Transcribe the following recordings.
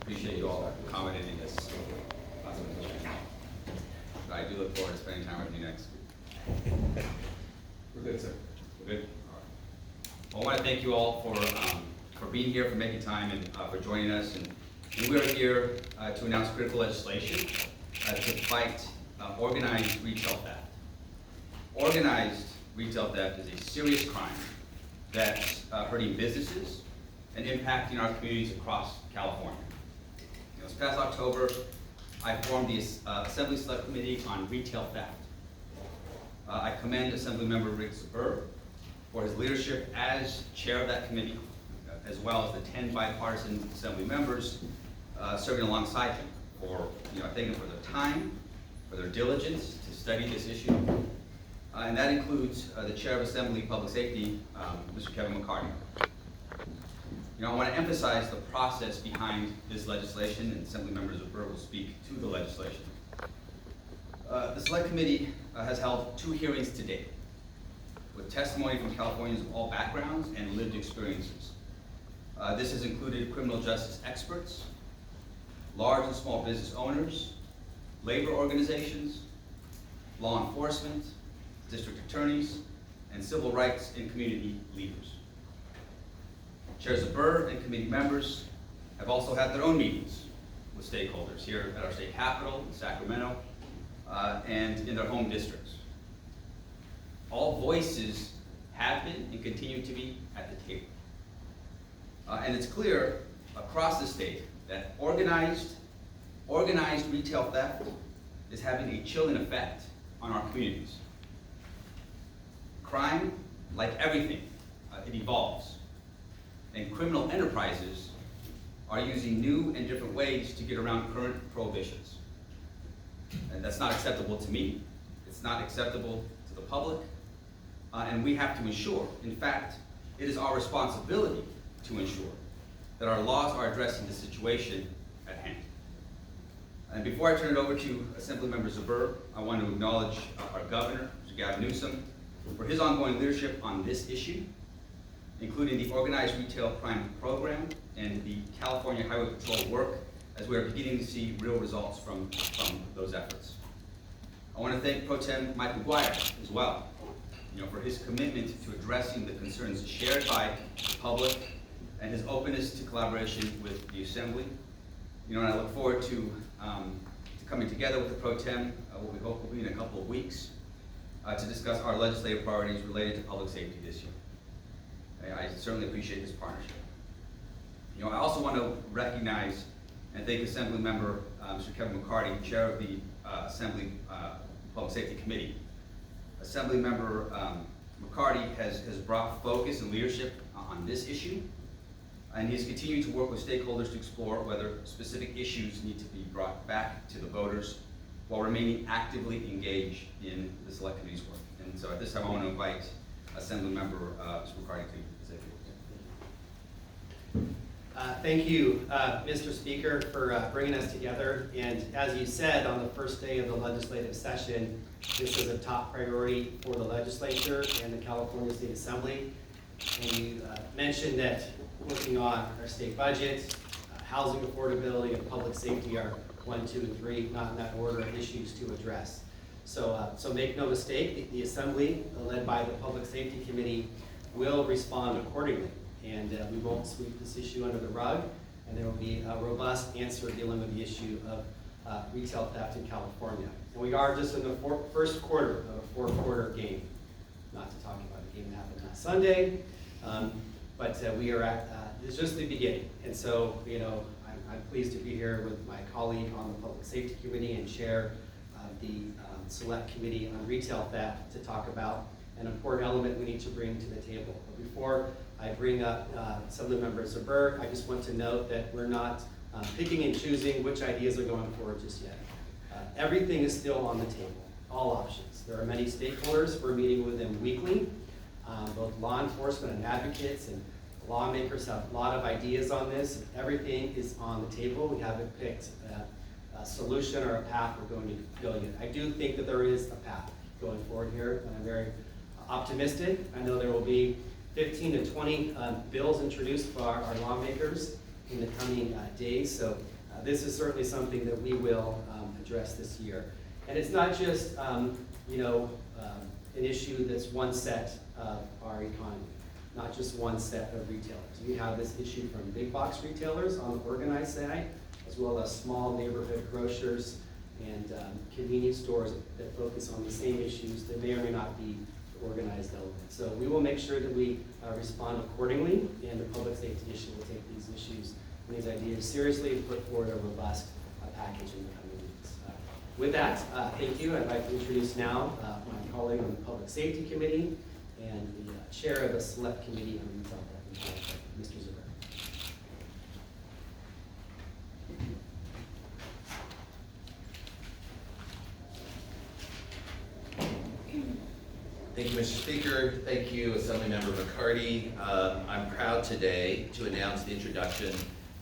appreciate you all accommodating this. I do look forward to spending time with you next week. We're good, sir. We're good? All right. Well, I want to thank you all for being here, for making time, and for joining us. And we are here to announce critical legislation to fight organized retail theft. Organized retail theft is a serious crime that's hurting businesses and impacting our communities across California. This past October, I formed the Assembly Select Committee on Retail Theft. I commend Assemblymember Rick Zbur for his leadership as chair of that committee, as well as the 10 bipartisan Assembly members serving alongside him for, I thank them for their time, for their diligence to study this issue. And that includes the chair of Assembly Public Safety, Mr. Kevin McCarty. I want to emphasize the process behind this legislation, and Assemblymember Zbur will speak to the legislation. The Select Committee has held 2 hearings to date, with testimony from Californians of all backgrounds and lived experiences. This has included criminal justice experts, large and small business owners, labor organizations, law enforcement, district attorneys, and civil rights and community leaders. Chair Zbur and committee members have also had their own meetings with stakeholders here at our state capitol in Sacramento and in their home districts. All voices have been and continue to be at the table. And it's clear across the state that organized retail theft is having a chilling effect on our communities. Crime, like everything, it evolves. And criminal enterprises are using new and different ways to get around current prohibitions. And that's not acceptable to me. It's not acceptable to the public. And we have to ensure, in fact, it is our responsibility to ensure that our laws are addressing the situation at hand. And before I turn it over to Assemblymember Zbur, I want to acknowledge our governor, Mr. Gavin Newsom, for his ongoing leadership on this issue, including the Organized Retail Crime Program and the California Highway Patrol work, as we are beginning to see real results from those efforts. I want to thank Pro Tem Mike McGuire as well, for his commitment to addressing the concerns shared by the public and his openness to collaboration with the Assembly. And I look forward to coming together with the Pro Tem, what we hope will be in a couple of weeks, to discuss our legislative priorities related to public safety this year. I certainly appreciate this partnership. I also want to recognize and thank Assemblymember Mr. Kevin McCarty, chair of the Assembly Public Safety Committee. Assemblymember McCarty has brought focus and leadership on this issue, and he's continuing to work with stakeholders to explore whether specific issues need to be brought back to the voters while remaining actively engaged in the Select Committee's work. And so at this time, I want to invite Assemblymember Mr. McCarty to say a few words. Thank you, Mr. Speaker, for bringing us together. And as you said, on the first day of the legislative session, this is a top priority for the legislature and the California State Assembly. And you mentioned that looking on our state budget, housing affordability, and public safety are 1, 2, and 3, not in that order of issues to address. So make no mistake, the Assembly, led by the Public Safety Committee, will respond accordingly. And we won't sweep this issue under the rug, and there will be a robust answer dealing with the issue of retail theft in California. And we are just in the first quarter of a 4-quarter game, not to talk about the game that happened last Sunday, but we are at, it's just the beginning. And so, I'm pleased to be here with my colleague on the Public Safety Committee and chair of the Select Committee on Retail Theft to talk about an important element we need to bring to the table. But before I bring up Assemblymember Zbur, I just want to note that we're not picking and choosing which ideas are going forward just yet. Everything is still on the table, all options. There are many stakeholders. We're meeting with them weekly. Both law enforcement and advocates and lawmakers have a lot of ideas on this. Everything is on the table. We haven't picked a solution or a path we're going to go yet. I do think that there is a path going forward here, and I'm very optimistic. I know there will be 15 to 20 bills introduced by our lawmakers in the coming days, so This is certainly something that we will address this year. And it's not just an issue that's one set of our economy, not just one set of retailers. We have this issue from big box retailers on the organized side, as well as small neighborhood grocers and convenience stores that focus on the same issues that may or may not be organized element. So we will make sure that we respond accordingly, and the public safety issue will take these issues and these ideas seriously and put forward a robust package in the coming weeks. With that, thank you. I'd like to introduce now my colleague on the Public Safety Committee and the chair of the Select Committee on Retail Theft, Mr. Zbur. Thank you, Mr. Speaker. Thank you, Assemblymember McCarty. I'm proud today to announce the introduction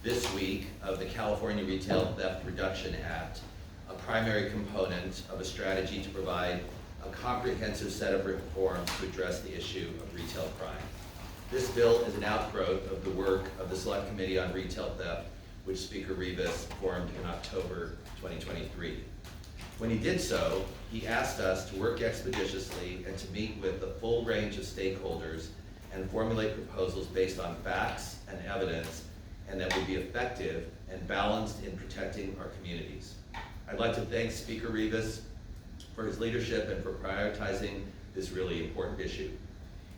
this week of the California Retail Theft Reduction Act, a primary component of a strategy to provide a comprehensive set of reforms to address the issue of retail crime. This bill is an outgrowth of the work of the Select Committee on Retail Theft, which Speaker Rivas formed in October 2023. When he did so, he asked us to work expeditiously and to meet with the full range of stakeholders and formulate proposals based on facts and evidence, and that would be effective and balanced in protecting our communities. I'd like to thank Speaker Rivas for his leadership and for prioritizing this really important issue.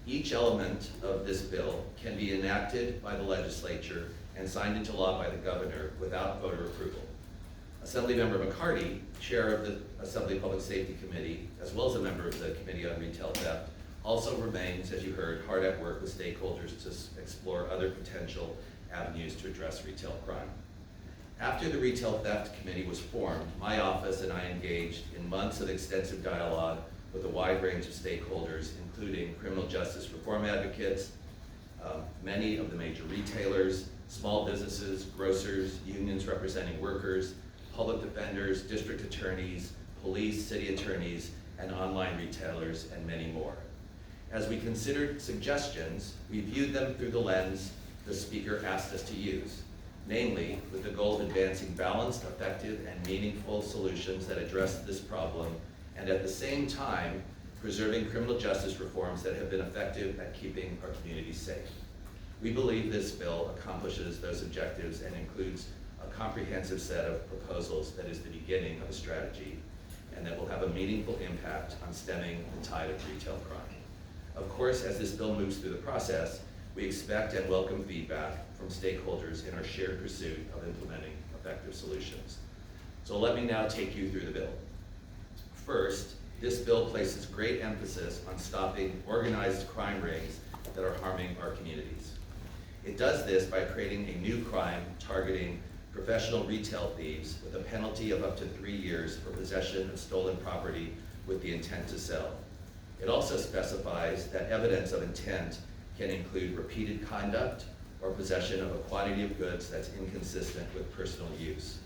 Each element of this bill can be enacted by the legislature and signed into law by the governor without voter approval. Assemblymember McCarty, chair of the Assembly Public Safety Committee, as well as a member of the Committee on Retail Theft, also remains, as you heard, hard at work with stakeholders to explore other potential avenues to address retail crime. After the Retail Theft Committee was formed, my office and I engaged in months of extensive dialogue with a wide range of stakeholders, including criminal justice reform advocates, many of the major retailers, small businesses, grocers, unions representing workers, public defenders, district attorneys, police, city attorneys, and online retailers, and many more. As we considered suggestions, we viewed them through the lens the speaker asked us to use, namely with the goal of advancing balanced, effective, and meaningful solutions that address this problem, and at the same time, preserving criminal justice reforms that have been effective at keeping our communities safe. We believe this bill accomplishes those objectives and includes a comprehensive set of proposals that is the beginning of a strategy and that will have a meaningful impact on stemming the tide of retail crime. Of course, as this bill moves through the process, we expect and welcome feedback from stakeholders in our shared pursuit of implementing effective solutions. So let me now take you through the bill. First, this bill places great emphasis on stopping organized crime rings that are harming our communities. It does this by creating a new crime targeting professional retail thieves with a penalty of up to 3 years for possession of stolen property with the intent to sell. It also specifies that evidence of intent can include repeated conduct or possession of a quantity of goods that's inconsistent with personal use.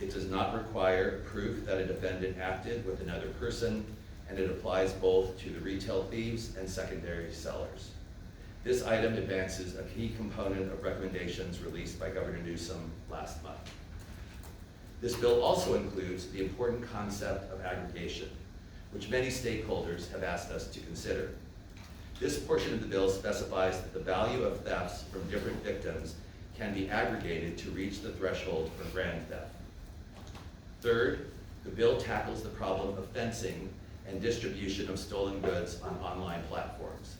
It does not require proof that a defendant acted with another person, and it applies both to the retail thieves and secondary sellers. This item advances a key component of recommendations released by Governor Newsom last month. This bill also includes the important concept of aggregation, which many stakeholders have asked us to consider. This portion of the bill specifies that the value of thefts from different victims can be aggregated to reach the threshold for grand theft. Third, the bill tackles the problem of fencing and distribution of stolen goods on online platforms.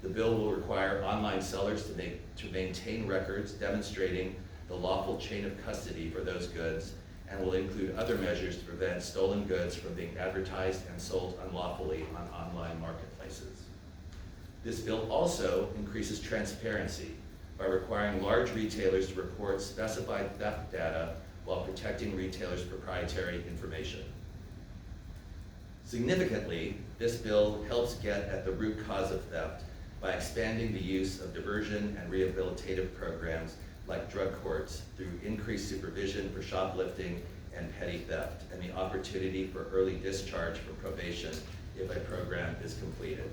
The bill will require online sellers to maintain records demonstrating the lawful chain of custody for those goods, and will include other measures to prevent stolen goods from being advertised and sold unlawfully on online marketplaces. This bill also increases transparency by requiring large retailers to report specified theft data while protecting retailers' proprietary information. Significantly, this bill helps get at the root cause of theft by expanding the use of diversion and rehabilitative programs like drug courts through increased supervision for shoplifting and petty theft, and the opportunity for early discharge from probation if a program is completed.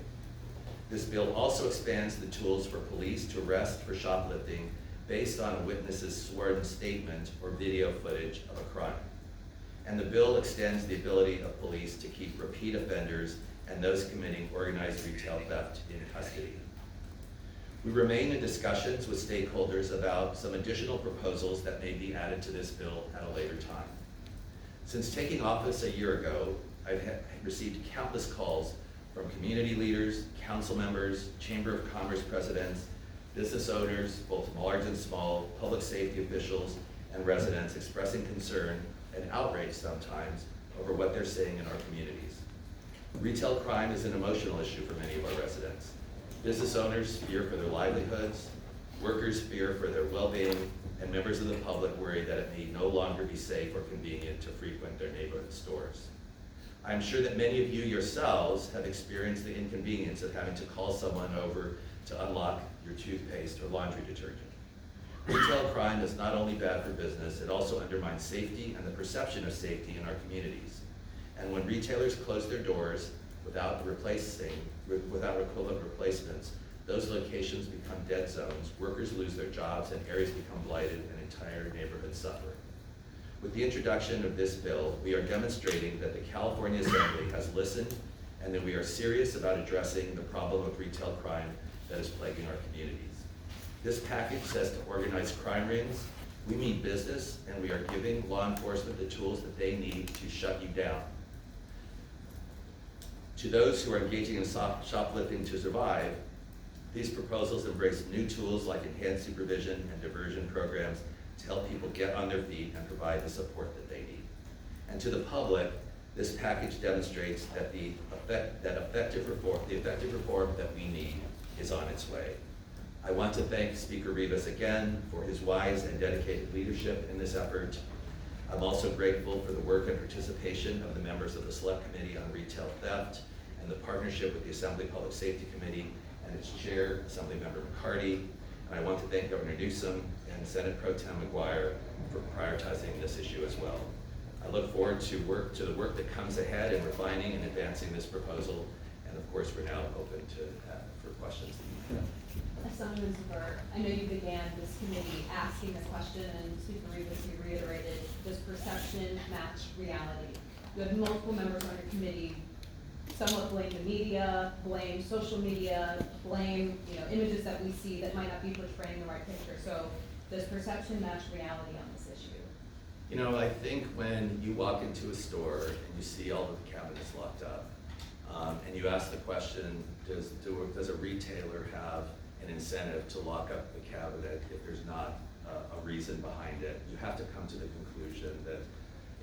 This bill also expands the tools for police to arrest for shoplifting based on a witness's sworn statement or video footage of a crime. And the bill extends the ability of police to keep repeat offenders and those committing organized retail theft in custody. We remain in discussions with stakeholders about some additional proposals that may be added to this bill at a later time. Since taking office a year ago, I've received countless calls from community leaders, council members, Chamber of Commerce presidents, business owners, both large and small, public safety officials, and residents expressing concern and outrage sometimes over what they're seeing in our communities. Retail crime is an emotional issue for many of our residents. Business owners fear for their livelihoods, workers fear for their well-being, and members of the public worry that it may no longer be safe or convenient to frequent their neighborhood stores. I'm sure that many of you yourselves have experienced the inconvenience of having to call someone over to unlock your toothpaste or laundry detergent. Retail crime is not only bad for business, it also undermines safety and the perception of safety in our communities. And when retailers close their doors without equivalent replacements, those locations become dead zones, workers lose their jobs, and areas become blighted, and entire neighborhoods suffer. With the introduction of this bill, we are demonstrating that the California Assembly has listened and that we are serious about addressing the problem of retail crime that is plaguing our communities. This package says to organized crime rings, we mean business, and we are giving law enforcement the tools that they need to shut you down. To those who are engaging in shoplifting to survive, these proposals embrace new tools like enhanced supervision and diversion programs to help people get on their feet and provide the support that they need. And to the public, this package demonstrates that the effective reform that we need is on its way. I want to thank Speaker Rivas again for his wise and dedicated leadership in this effort. I'm also grateful for the work and participation of the members of the Select Committee on Retail Theft and the partnership with the Assembly Public Safety Committee and its chair, Assemblymember McCarty. And I want to thank Governor Newsom and Senate Pro Tem McGuire for prioritizing this issue as well. I look forward to the work that comes ahead in refining and advancing this proposal. And of course, we're now open for questions. Assemblyman Zbur, I know you began this committee asking the question, and Speaker Rivas, you reiterated, does perception match reality? You have multiple members on your committee, somewhat blame the media, blame social media, blame images that we see that might not be portraying the right picture. So does perception match reality on this issue? I think when you walk into a store and you see all of the cabinets locked up, and you ask the question, does a retailer have an incentive to lock up the cabinet if there's not a reason behind it? You have to come to the conclusion that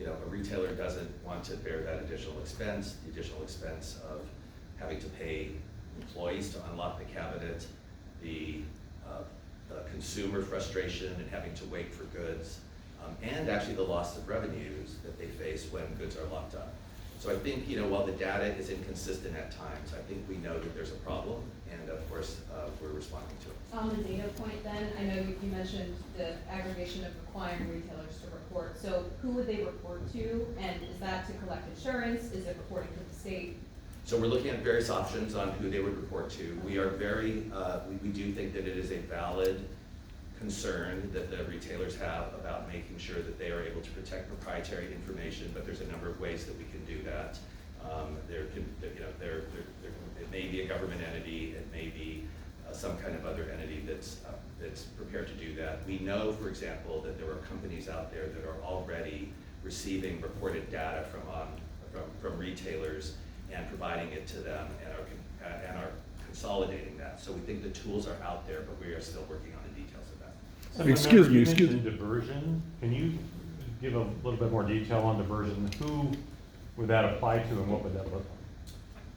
a retailer doesn't want to bear that additional expense, the additional expense of having to pay employees to unlock the cabinet, the consumer frustration and having to wait for goods, and actually the loss of revenues that they face when goods are locked up. So I think, while the data is inconsistent at times, I think we know that there's a problem, and of course, we're responding to it. On the data point then, I know you mentioned the aggregation of requiring retailers to report. So who would they report to, and is that to collect insurance? Is it reporting to the state? So we're looking at various options on who they would report to. We are we do think that it is a valid concern that the retailers have about making sure that they are able to protect proprietary information, but there's a number of ways that we can do that. It may be a government entity, it may be some kind of other entity that's prepared to do that. We know, for example, that there are companies out there that are already receiving reported data from retailers and providing it to them and are consolidating that. So we think the tools are out there, but we are still working on the details of that. So excuse me. Diversion. Can you give a little bit more detail on diversion? Who would that apply to, and what would that look like?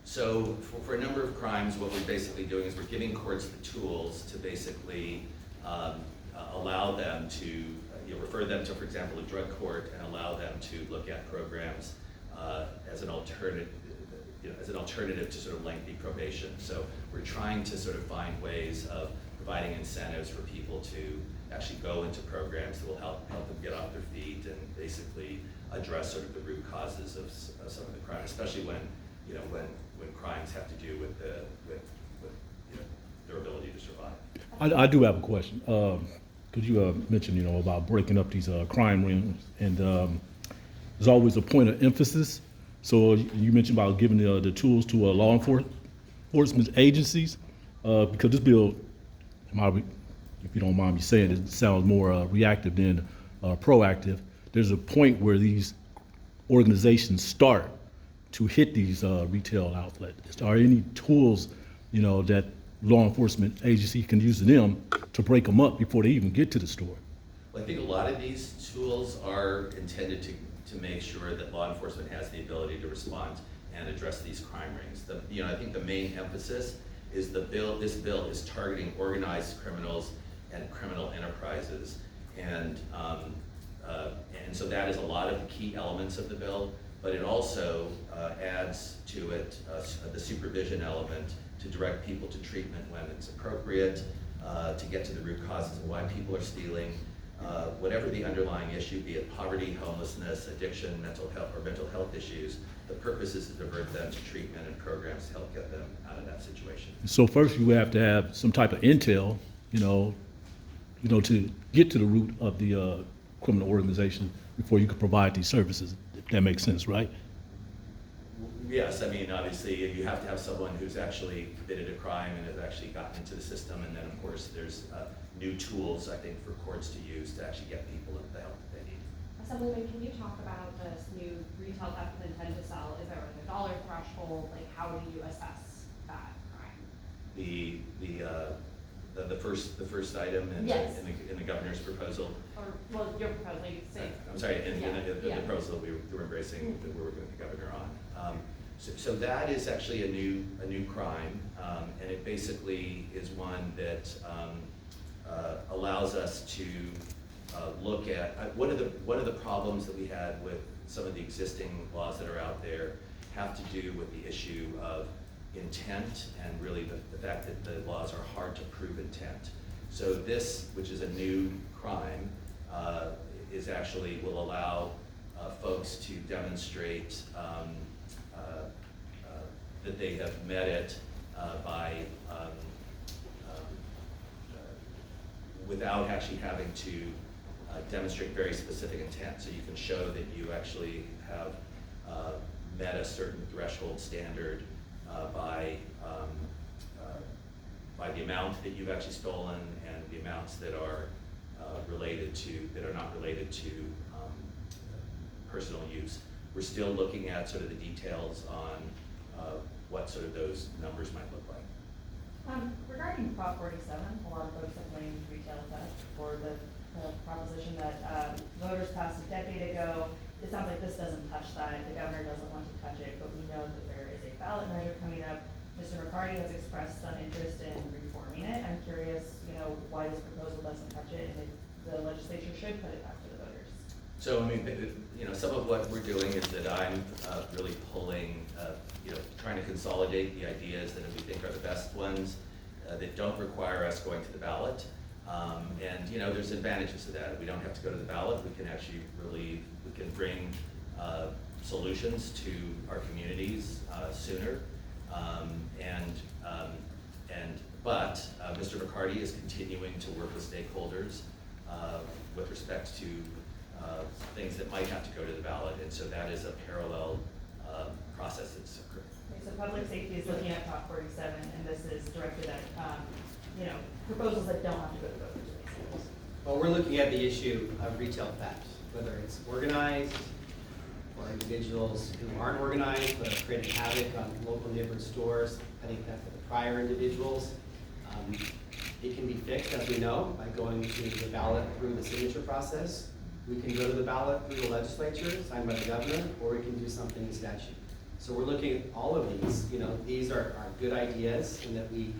So for a number of crimes, what we're basically doing is we're giving courts the tools to basically allow them to refer them to, for example, a drug court, and allow them to look at programs as an alternative. As an alternative to sort of lengthy probation. So we're trying to sort of find ways of providing incentives for people to actually go into programs that will help them get off their feet and basically address sort of the root causes of some of the crime, especially when crimes have to do with their ability to survive. I do have a question. because you mentioned, about breaking up these crime rings, and there's always a point of emphasis. So you mentioned about giving the tools to law enforcement agencies, because this bill, if you don't mind me saying, it sounds more reactive than proactive. There's a point where these organizations start to hit these retail outlets. Are any tools, that law enforcement agency can use them to break them up before they even get to the store? Well, I think a lot of these tools are intended to make sure that law enforcement has the ability to respond and address these crime rings. I think the main emphasis is this bill is targeting organized criminals and criminal enterprises. And so that is a lot of the key elements of the bill, but it also adds to it the supervision element to direct people to treatment when it's appropriate, to get to the root causes of why people are stealing, whatever the underlying issue, be it poverty, homelessness, addiction, mental health issues. The purpose is to divert them to treatment and programs to help get them out of that situation. So first you have to have some type of intel, to get to the root of the criminal organization before you can provide these services, if that makes sense, right? Yes, I mean, obviously, you have to have someone who's actually committed a crime and has actually gotten into the system, and then, of course, there's new tools, I think, for courts to use to actually get people the help that they need. Assemblyman, can you talk about this new retail theft with intent to sell? Is there like a dollar threshold? Like, how do you assess that crime? The first item Yes. in the governor's proposal. Or, well, your proposal, you say. I'm sorry, in the Yeah. proposal that we were embracing, that we're working with the governor on. So that is actually a new crime, and it basically is one that allows us to look at one of the problems that we had with some of the existing laws that are out there have to do with the issue of intent and really the fact that the laws are hard to prove intent. So this, which is a new crime, is actually will allow folks to demonstrate that they have met it by without actually having to demonstrate very specific intent. So you can show that you actually have met a certain threshold standard by the amount that you've actually stolen and the amounts that are not related to personal use. We're still looking at sort of the details on what sort of those numbers might look like. Regarding Prop 47, a lot of folks have blamed retail theft for the proposition that voters passed a decade ago. It sounds like this doesn't touch that. The governor doesn't want to touch it, but we know that there is a ballot measure coming up. Mr. McCarty has expressed some interest in reforming it. I'm curious, why this proposal doesn't touch it, and if the legislature should put it back to the voters. So, I mean, some of what we're doing is that I'm really pulling, trying to consolidate the ideas that we think are the best ones that don't require us going to the ballot. And, there's advantages to that. We don't have to go to the ballot. We can actually we can bring solutions to our communities sooner. But Mr. McCarty is continuing to work with stakeholders with respect to things that might have to go to the ballot, and so that is a parallel process that's occurring. Okay, so public safety is looking at Prop 47, and this is directed at, proposals that don't have to go to voters. Basically. Well, we're looking at the issue of retail theft, whether it's organized or individuals who aren't organized but are creating havoc on local neighborhood stores, petty theft of the prior individuals. It can be fixed, as we know, by going to the ballot through the signature process. We can go to the ballot through the legislature, signed by the governor, or we can do something in statute. So we're looking at all of these. These are good ideas and that we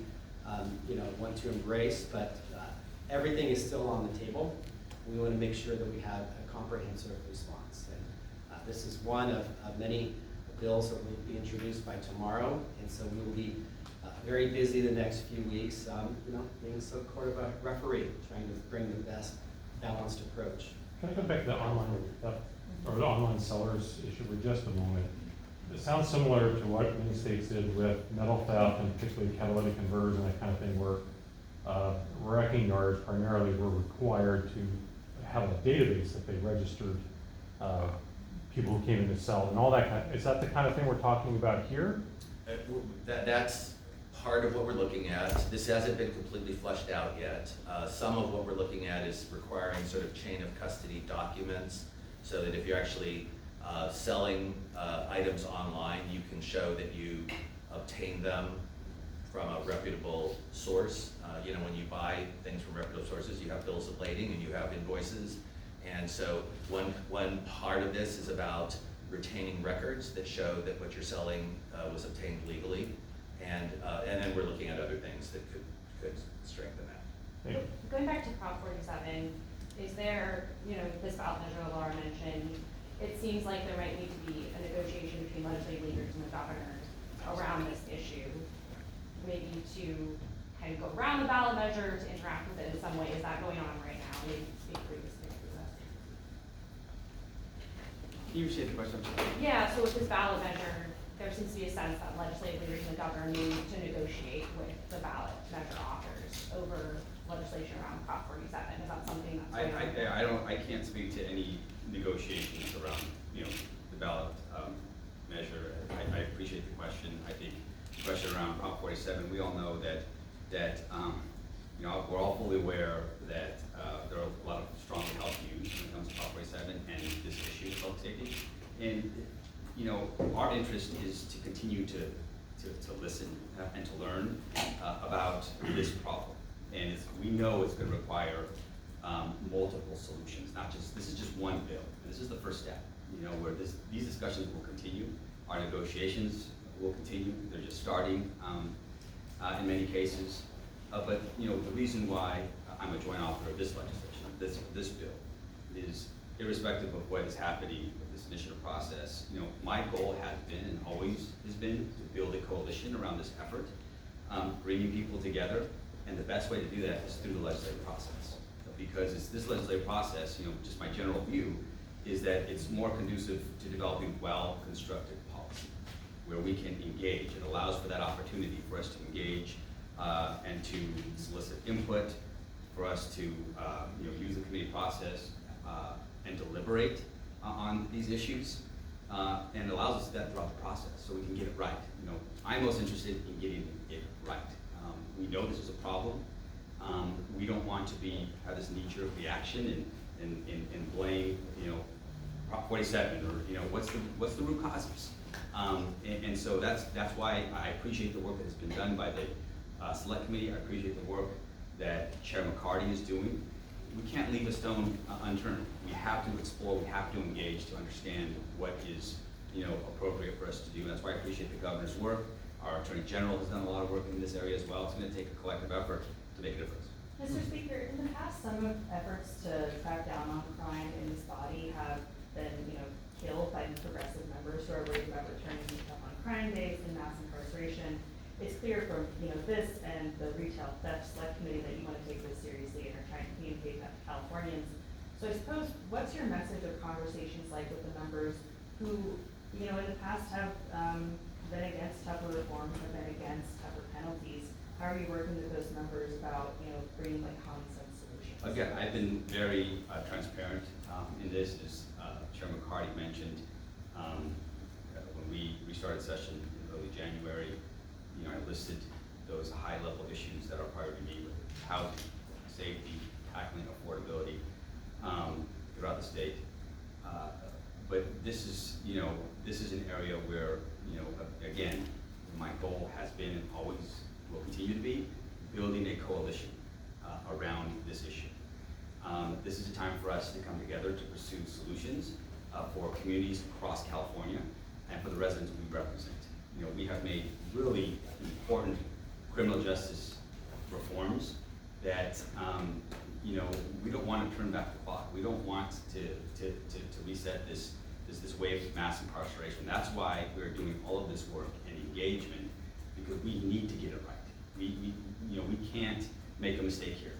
want to embrace, but everything is still on the table. We want to make sure that we have a comprehensive response. And this is one of many bills that will be introduced by tomorrow, and so we will be very busy the next few weeks, being some sort of a referee, trying to bring the best balanced approach. Can I go back to the online theft, or the online sellers issue for just a moment? It sounds similar to what many states did with metal theft and particularly catalytic conversion, that kind of thing, where wrecking yards primarily were required to have a database that they registered people who came in to sell and all that is that the kind of thing we're talking about here? That's part of what we're looking at. This hasn't been completely fleshed out yet. Some of what we're looking at is requiring sort of chain of custody documents, so that if you're actually selling items online, you can show that you obtained them from a reputable source. You know, when you buy things from reputable sources, you have bills of lading and you have invoices. And so one part of this is about retaining records that show that what you're selling was obtained legally. And then we're looking at other things that could strengthen that. Thank you. Going back to Prop 47, is there, you know, this ballot measure Laura mentioned, it seems like there might need to be a negotiation between legislative leaders and the governor around this issue, maybe to kind of go around the ballot measure, to interact with it in some way. Is that going on right now? Maybe speak for this. Can you restate the question? Yeah, so with this ballot measure, there seems to be a sense that legislative leaders and the governor need to negotiate with the ballot measure authors over legislation around Prop 47. Is that something that's going on? I can't speak to any negotiations around, you know, the ballot measure. I appreciate the question. I think the question around Prop 47, we all know that you know, we're all fully aware that there are a lot of strongly held views when it comes to Prop 47 and this issue of public safety. And you know, our interest is to continue to listen and to learn about this problem. And we know it's going to require multiple solutions, not just, this is just one bill. And this is the first step, you know, where these discussions will continue. Our negotiations will continue. They're just starting in many cases. But, you know, the reason why I'm a joint author of this legislation, this bill, is irrespective of what is happening with this initiative process, you know, my goal has been and always has been to build a coalition around this effort, bringing people together, and the best way to do that is through the legislative process. Because it's this legislative process, you know, just my general view, is that it's more conducive to developing well-constructed policy, where we can engage. It allows for that opportunity for us to engage and to solicit input, for us to you know, use the committee process and deliberate on these issues, and allows us that throughout the process, so we can get it right. You know, I'm most interested in getting it right. We know this is a problem. We don't want to have this knee-jerk reaction and blame, you know, Prop 47 or, you know, what's the root causes. And so that's why I appreciate the work that has been done by the Select Committee. I appreciate the work that Chair McCarty is doing. We can't leave a stone unturned. We have to explore, we have to engage to understand what is, you know, appropriate for us to do. And that's why I appreciate the governor's work. Our Attorney General has done a lot of work in this area as well. It's going to take a collective effort to make a difference. Mr. Speaker, in the past, some of efforts to crack down on crime in this body have been, you know, killed by progressive members who are worried about returning to tough on crime days and mass incarceration. It's clear from, you know, this and the Retail Theft Select Committee that you want to take this seriously and are trying to communicate that to Californians. So I suppose, what's your message or conversations like with the members who, you know, in the past have been against tougher reforms, have been against tougher penalties? How are you working with those members about, you know, bringing like common sense solutions? Again, I've been very transparent in this, as Chair McCarty mentioned. When we restarted session in early January, you know, I listed those high-level issues that are priority to me, with housing, safety, tackling affordability throughout the state. But this is, you know, this is an area where, you know, again, my goal has been and always will continue to be building a coalition around this issue. This is a time for us to come together to pursue solutions for communities across California and for the residents we represent. You know, we have made really important criminal justice reforms that, you know, we don't want to turn back the clock. We don't want to reset this wave of mass incarceration. That's why we're doing all of this work and engagement, because we need to get it right. You know, we can't make a mistake here.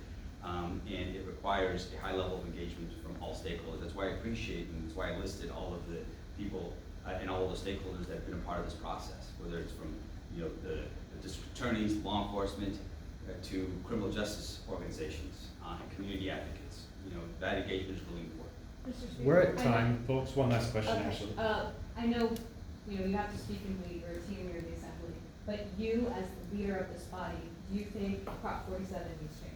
And it requires a high level of engagement from all stakeholders. That's why I appreciate, and that's why I listed all of the people and all of the stakeholders that have been a part of this process, whether it's from, you know, the district attorneys, law enforcement, to criminal justice organizations and community advocates. You know, that engagement is really important. Mr. Speaker, We're at I- time, folks. One last question, Okay, actually. I know, you know, you have to speak and lead, you're a team, you're the assembly, but you, as the leader of this body, do you think Prop 47 needs changes?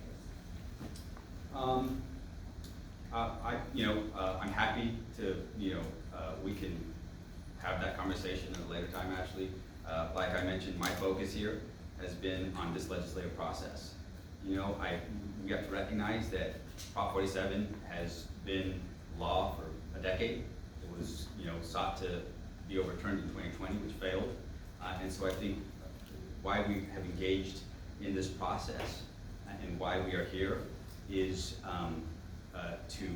I'm happy to, we can have that conversation at a later time, actually. Like I mentioned, my focus here has been on this legislative process. We have to recognize that Prop 47 has been law for a decade. It was, sought to be overturned in 2020, which failed. And so I think why we have engaged in this process and why we are here is to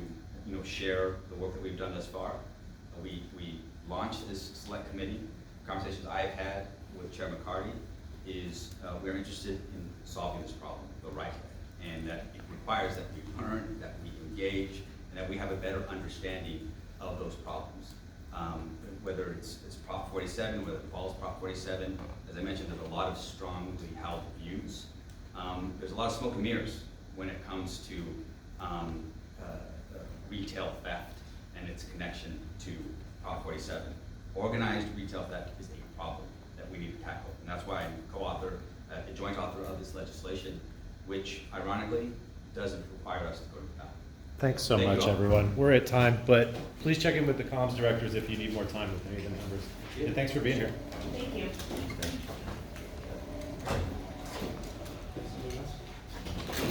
share the work that we've done thus far. We launched this select committee. Conversations I've had with Chair McCarty is we're interested in solving this problem the right way, and that it requires that we learn, that we engage, and that we have a better understanding of those problems. Whether it's Prop 47, whether it follows Prop 47, as I mentioned, there's a lot of strongly held views. There's a lot of smoke and mirrors when it comes to retail theft and its connection to Prop 47. Organized retail theft is a problem that we need to tackle, and that's why I'm co-author, a joint author of this legislation, which ironically doesn't require us to go to the ballot. Thanks so Thank you much, all. everyone. We're at time, but please check in with the comms directors if you need more time with any of the members. And thanks for being here. Thank you.